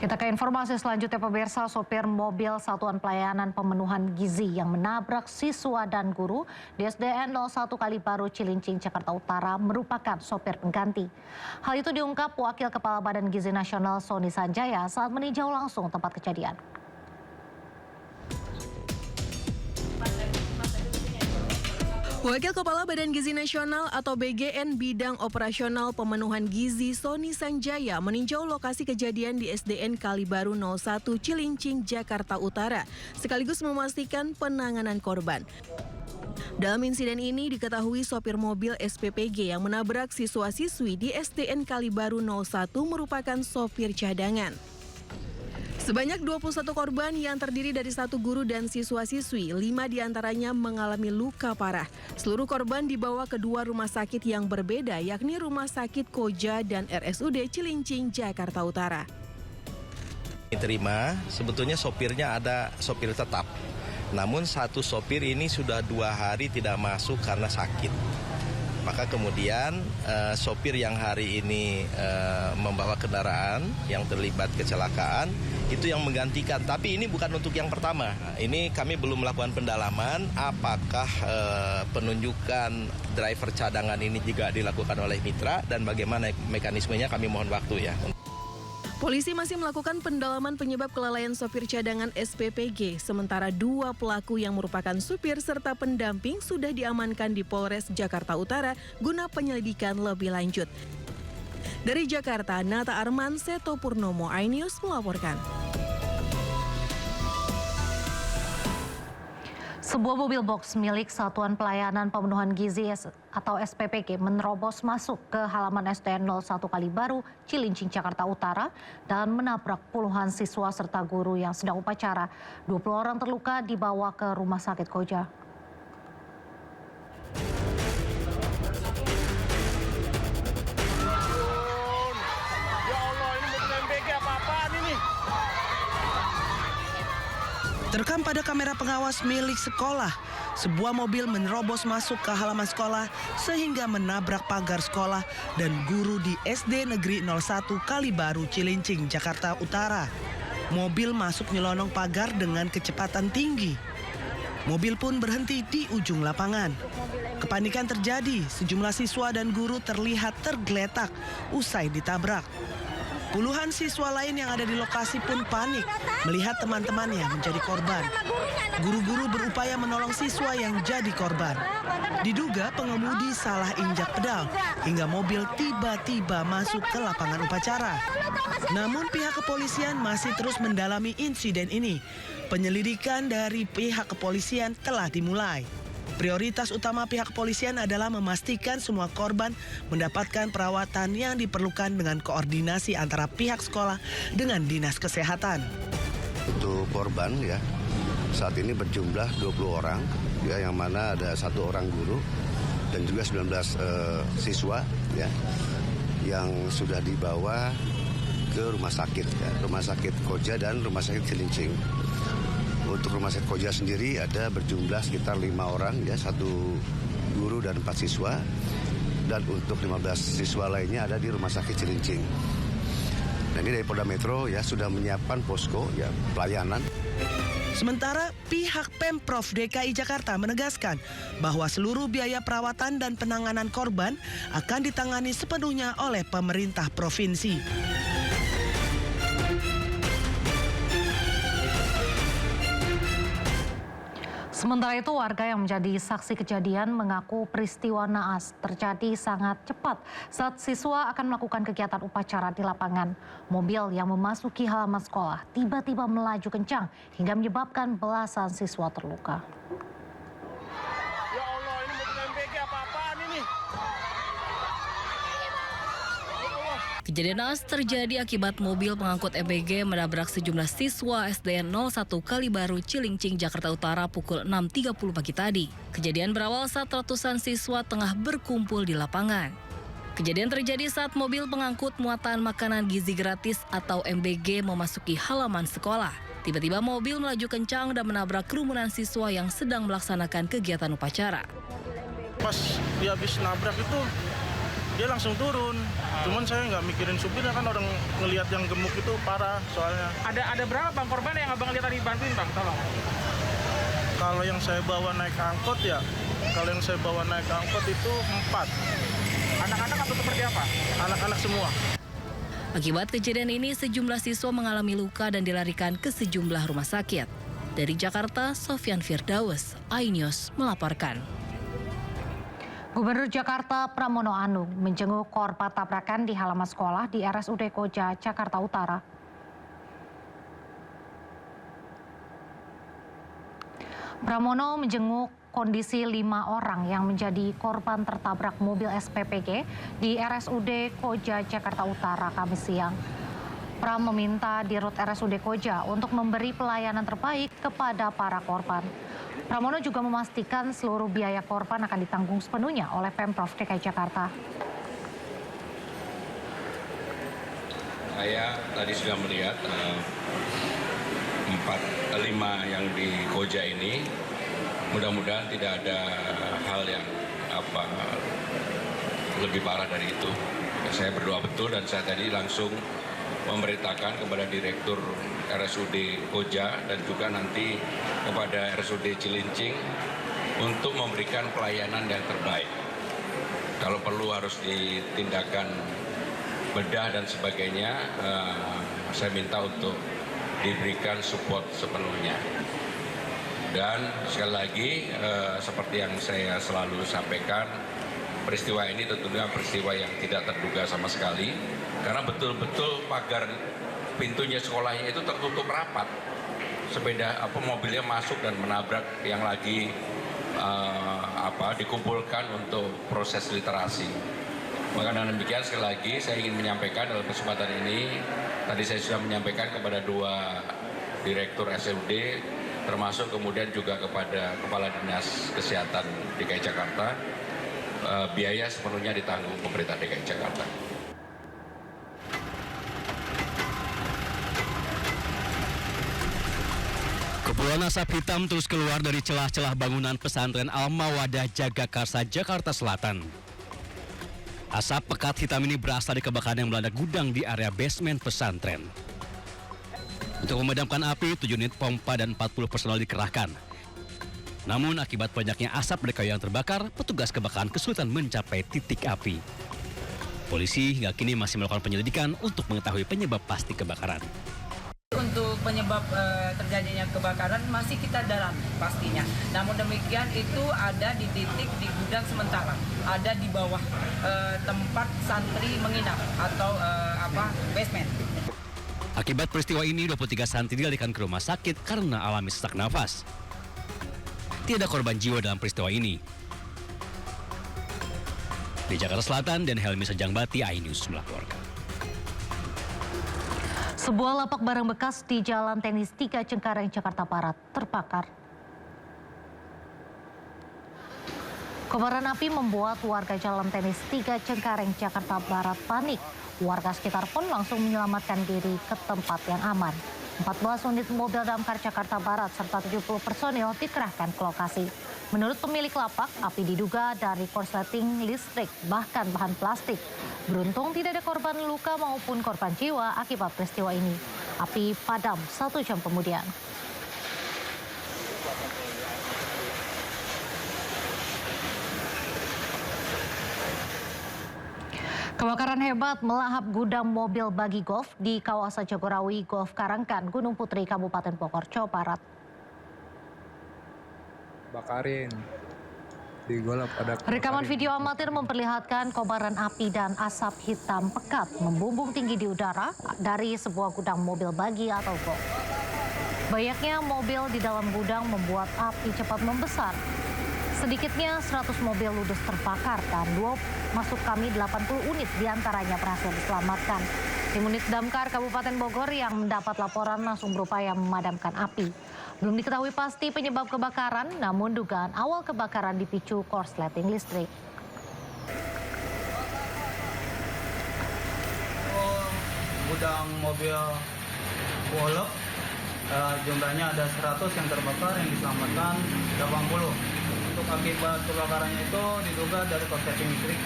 Kita ke informasi selanjutnya, pemirsa. Sopir mobil Satuan Pelayanan Pemenuhan Gizi yang menabrak siswa dan guru di SDN 01 Kalibaru, Cilincing, Jakarta Utara merupakan sopir pengganti. Hal itu diungkap Wakil Kepala Badan Gizi Nasional Sony Sanjaya saat meninjau langsung tempat kejadian. Wakil Kepala Badan Gizi Nasional atau BGN Bidang Operasional Pemenuhan Gizi Sony Sanjaya meninjau lokasi kejadian di SDN Kalibaru 01 Cilincing, Jakarta Utara, sekaligus memastikan penanganan korban. Dalam insiden ini diketahui sopir mobil SPPG yang menabrak siswa-siswi di SDN Kalibaru 01 merupakan sopir cadangan. Sebanyak 21 korban yang terdiri dari 1 guru dan siswa-siswi, 5 diantaranya mengalami luka parah. Seluruh korban dibawa ke 2 rumah sakit yang berbeda, yakni Rumah Sakit Koja dan RSUD Cilincing, Jakarta Utara. Terima, sebetulnya sopirnya ada sopir tetap. Namun satu sopir ini sudah 2 hari tidak masuk karena sakit. Maka kemudian sopir yang hari ini membawa kendaraan yang terlibat kecelakaan itu yang menggantikan. Tapi ini bukan untuk yang pertama. Ini kami belum melakukan pendalaman apakah penunjukan driver cadangan ini juga dilakukan oleh mitra dan bagaimana mekanismenya, kami mohon waktu ya. Polisi masih melakukan pendalaman penyebab kelalaian sopir cadangan SPPG, sementara 2 pelaku yang merupakan supir serta pendamping sudah diamankan di Polres Jakarta Utara guna penyelidikan lebih lanjut. Dari Jakarta, Nata Arman, Seto Purnomo, iNews melaporkan. Sebuah mobil box milik Satuan Pelayanan Pemenuhan Gizi atau SPPG menerobos masuk ke halaman SDN 01 Kalibaru, Cilincing, Jakarta Utara dan menabrak puluhan siswa serta guru yang sedang upacara. 20 orang terluka dibawa ke Rumah Sakit Koja. Terekam pada kamera pengawas milik sekolah, sebuah mobil menerobos masuk ke halaman sekolah sehingga menabrak pagar sekolah dan guru di SD Negeri 01 Kalibaru, Cilincing, Jakarta Utara. Mobil masuk nyelonong pagar dengan kecepatan tinggi. Mobil pun berhenti di ujung lapangan. Kepanikan terjadi, sejumlah siswa dan guru terlihat tergeletak usai ditabrak. Puluhan siswa lain yang ada di lokasi pun panik melihat teman-temannya menjadi korban. Guru-guru berupaya menolong siswa yang jadi korban. Diduga pengemudi salah injak pedal hingga mobil tiba-tiba masuk ke lapangan upacara. Namun pihak kepolisian masih terus mendalami insiden ini. Penyelidikan dari pihak kepolisian telah dimulai. Prioritas utama pihak kepolisian adalah memastikan semua korban mendapatkan perawatan yang diperlukan dengan koordinasi antara pihak sekolah dengan dinas kesehatan. Untuk korban ya, saat ini berjumlah 20 orang, ya, yang mana ada 1 orang guru dan juga 19 siswa ya, yang sudah dibawa ke rumah sakit, ya, Rumah Sakit Koja dan Rumah Sakit Cilincing. Untuk Rumah Sakit Koja sendiri ada berjumlah sekitar 5 orang, ya, 1 guru dan 4 siswa. Dan untuk 15 siswa lainnya ada di Rumah Sakit Cilincing. Nah, ini dari Polda Metro ya sudah menyiapkan posko ya pelayanan. Sementara pihak Pemprov DKI Jakarta menegaskan bahwa seluruh biaya perawatan dan penanganan korban akan ditangani sepenuhnya oleh pemerintah provinsi. Sementara itu, warga yang menjadi saksi kejadian mengaku peristiwa naas terjadi sangat cepat saat siswa akan melakukan kegiatan upacara di lapangan. Mobil yang memasuki halaman sekolah tiba-tiba melaju kencang hingga menyebabkan belasan siswa terluka. Ya Allah, ini mobil MPG apa-apaan ini? Kejadian naas terjadi akibat mobil pengangkut MPG menabrak sejumlah siswa SDN 01 Kalibaru, Cilincing, Jakarta Utara pukul 6.30 pagi tadi. Kejadian berawal saat ratusan siswa tengah berkumpul di lapangan. Kejadian terjadi saat mobil pengangkut muatan makanan gizi gratis atau MBG memasuki halaman sekolah. Tiba-tiba mobil melaju kencang dan menabrak kerumunan siswa yang sedang melaksanakan kegiatan upacara. Pas dia habis nabrak itu, dia langsung turun. Cuman saya nggak mikirin supirnya, kan orang ngelihat yang gemuk itu parah soalnya. Ada berapa bang korban yang abang lihat tadi bantuin bang? Tolong. Kalau yang saya bawa naik angkot ya, kalau yang saya bawa naik angkot itu 4. Anak-anak atau seperti apa? Anak-anak semua. Akibat kejadian ini, sejumlah siswa mengalami luka dan dilarikan ke sejumlah rumah sakit. Dari Jakarta, Sofyan Firdaus, iNews melaporkan. Gubernur Jakarta Pramono Anung menjenguk korban tabrakan di halaman sekolah di RSUD Koja, Jakarta Utara. Pramono menjenguk kondisi 5 orang yang menjadi korban tertabrak mobil SPPG di RSUD Koja, Jakarta Utara, Kamis siang. Pram meminta Dirut RSUD Koja untuk memberi pelayanan terbaik kepada para korban. Pramono juga memastikan seluruh biaya korban akan ditanggung sepenuhnya oleh Pemprov DKI Jakarta. Saya tadi sudah melihat 4-5 yang di Koja ini, mudah-mudahan tidak ada hal yang lebih parah dari itu. Saya berdoa betul dan saya tadi langsung memerintahkan kepada Direktur RSUD Koja dan juga nanti kepada RSUD Cilincing untuk memberikan pelayanan yang terbaik. Kalau perlu harus ditindakan bedah dan sebagainya, saya minta untuk diberikan support sepenuhnya. Dan sekali lagi, seperti yang saya selalu sampaikan, peristiwa ini tentunya peristiwa yang tidak terduga sama sekali, karena betul-betul pagar pintunya sekolahnya itu tertutup rapat. Mobilnya masuk dan menabrak yang lagi dikumpulkan untuk proses literasi. Maka dengan demikian sekali lagi saya ingin menyampaikan dalam kesempatan ini, tadi saya sudah menyampaikan kepada 2 direktur RSUD, termasuk kemudian juga kepada Kepala Dinas Kesehatan DKI Jakarta, biaya sepenuhnya ditanggung pemerintah DKI Jakarta. Kepulan asap hitam terus keluar dari celah-celah bangunan pesantren Al-Mawadah Jagakarsa, Jakarta Selatan. Asap pekat hitam ini berasal dari kebakaran yang melanda gudang di area basement pesantren. Untuk memadamkan api, 7 unit pompa dan 40 personel dikerahkan. Namun akibat banyaknya asap dari kayu yang terbakar, petugas kebakaran kesulitan mencapai titik api. Polisi hingga kini masih melakukan penyelidikan untuk mengetahui penyebab pasti kebakaran. Untuk penyebab terjadinya kebakaran masih kita dalami pastinya. Namun demikian itu ada di titik di gudang sementara, ada di bawah tempat santri menginap atau basement. Akibat peristiwa ini, 23 santri dilarikan ke rumah sakit karena alami sesak nafas. Tidak korban jiwa dalam peristiwa ini. Di Jakarta Selatan, dan Helmi Sejangbati, iNews melaporkan. Sebuah lapak barang bekas di Jalan Tenis 3 Cengkareng, Jakarta Barat terbakar. Kobaran api membuat warga Jalan Tenis 3 Cengkareng, Jakarta Barat panik. Warga sekitar pun langsung menyelamatkan diri ke tempat yang aman. 14 unit mobil damkar Jakarta Barat serta 70 personil dikerahkan ke lokasi. Menurut pemilik lapak, api diduga dari korsleting listrik, bahkan bahan plastik. Beruntung tidak ada korban luka maupun korban jiwa akibat peristiwa ini. Api padam 1 jam kemudian. Kebakaran hebat melahap gudang mobil bagi golf di kawasan Jagorawi Golf Karangkan, Gunung Putri, Kabupaten Bogor, Jawa Barat. Bakarin. Digolap ada. Rekaman video amatir memperlihatkan kobaran api dan asap hitam pekat membumbung tinggi di udara dari sebuah gudang mobil bagi atau golf. Banyaknya mobil di dalam gudang membuat api cepat membesar. Sedikitnya 100 mobil ludes terbakar dan 80 unit diantaranya berhasil diselamatkan. Tim unit damkar Kabupaten Bogor yang mendapat laporan langsung berupaya memadamkan api. Belum diketahui pasti penyebab kebakaran, namun dugaan awal kebakaran dipicu korsleting listrik. Gudang mobil Wallop, jumlahnya ada 100 yang terbakar, yang diselamatkan 80. Untuk akibat kebakarannya itu diduga dari korsleting listrik.